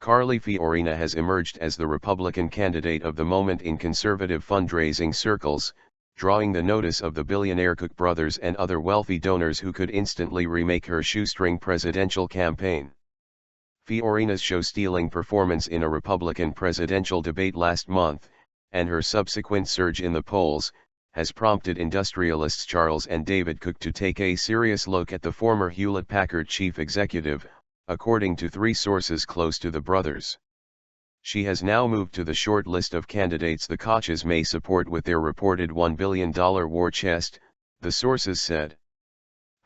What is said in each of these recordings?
Carly Fiorina has emerged as the Republican candidate of the moment in conservative fundraising circles, drawing the notice of the billionaire Koch brothers and other wealthy donors who could instantly remake her shoestring presidential campaign. Fiorina's show-stealing performance in a Republican presidential debate last month, and her subsequent surge in the polls, has prompted industrialists Charles and David Koch to take a serious look at the former Hewlett-Packard chief executive, according to 3 sources close to the brothers. She has now moved to the short list of candidates the Kochs may support with their reported $1 billion war chest, the sources said.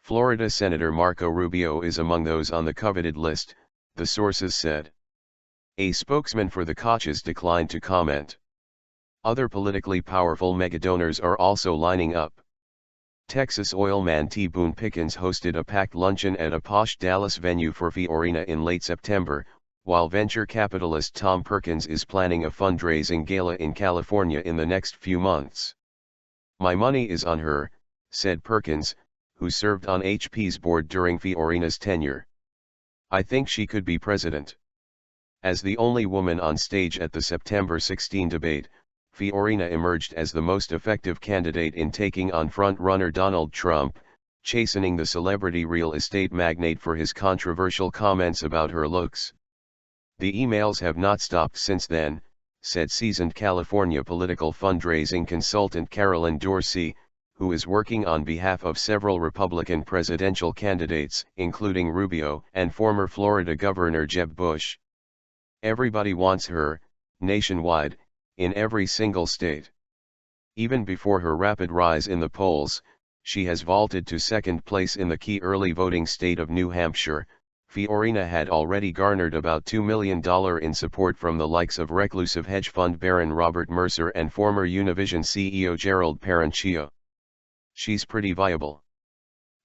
Florida Senator Marco Rubio is among those on the coveted list, the sources said. A spokesman for the Kochs declined to comment. Other politically powerful megadonors are also lining up. Texas oilman T. Boone Pickens hosted a packed luncheon at a posh Dallas venue for Fiorina in late September, while venture capitalist Tom Perkins is planning a fundraising gala in California in the next few months. "My money is on her," said Perkins, who served on HP's board during Fiorina's tenure. "I think she could be president." As the only woman on stage at the September 16 debate, Fiorina emerged as the most effective candidate in taking on front-runner Donald Trump, chastening the celebrity real estate magnate for his controversial comments about her looks. "The emails have not stopped since then," said seasoned California political fundraising consultant Carolyn Dorsey, who is working on behalf of several Republican presidential candidates, including Rubio and former Florida Governor Jeb Bush. "Everybody wants her, nationwide, in every single state." Even before her rapid rise in the polls, she has vaulted to second place in the key early voting state of New Hampshire. Fiorina had already garnered about $2 million in support from the likes of reclusive hedge fund baron Robert Mercer and former Univision CEO Gerald Parenchio. She's pretty viable.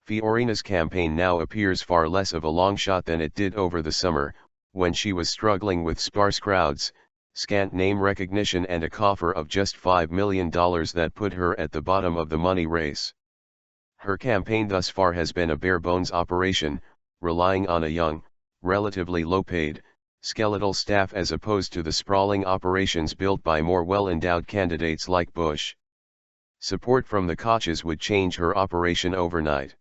Fiorina's campaign now appears far less of a long shot than it did over the summer, when she was struggling with sparse crowds, scant name recognition and a coffer of just $5 million that put her at the bottom of the money race. Her campaign thus far has been a bare-bones operation, relying on a young, relatively low-paid, skeletal staff as opposed to the sprawling operations built by more well-endowed candidates like Bush. Support from the Kochs would change her operation overnight.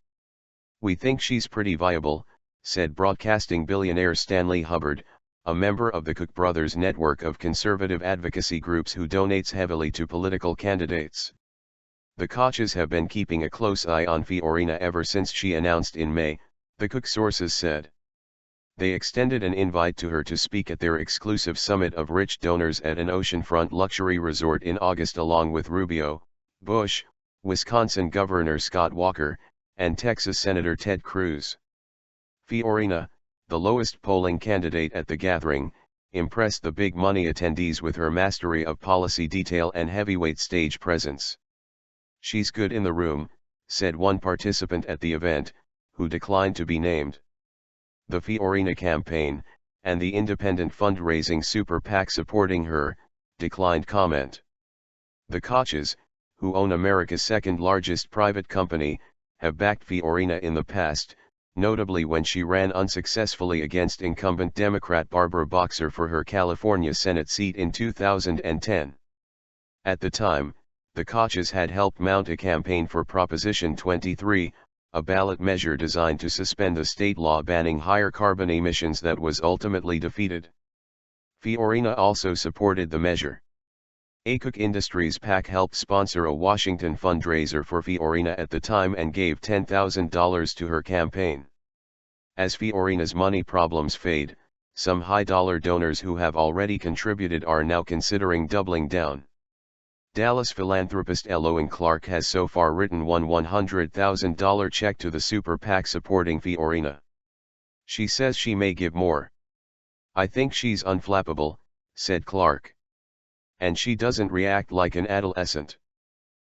"We think she's pretty viable," said broadcasting billionaire Stanley Hubbard, a member of the Koch brothers' network of conservative advocacy groups who donates heavily to political candidates. The Kochs have been keeping a close eye on Fiorina ever since she announced in May, the Koch sources said. They extended an invite to her to speak at their exclusive summit of rich donors at an oceanfront luxury resort in August along with Rubio, Bush, Wisconsin Governor Scott Walker, and Texas Senator Ted Cruz. Fiorina, the lowest polling candidate at the gathering, impressed the big money attendees with her mastery of policy detail and heavyweight stage presence. "She's good in the room," said one participant at the event, who declined to be named. The Fiorina campaign, and the independent fundraising super PAC supporting her, declined comment. The Kochs, who own America's second-largest private company, have backed Fiorina in the past, notably when she ran unsuccessfully against incumbent Democrat Barbara Boxer for her California Senate seat in 2010. At the time, the Kochs had helped mount a campaign for Proposition 23, a ballot measure designed to suspend the state law banning higher carbon emissions that was ultimately defeated. Fiorina also supported the measure. A Koch Industries PAC helped sponsor a Washington fundraiser for Fiorina at the time and gave $10,000 to her campaign. As Fiorina's money problems fade, some high-dollar donors who have already contributed are now considering doubling down. Dallas philanthropist Eloine Clark has so far written one $100,000 check to the super PAC supporting Fiorina. She says she may give more. "I think she's unflappable," said Clark. "And she doesn't react like an adolescent."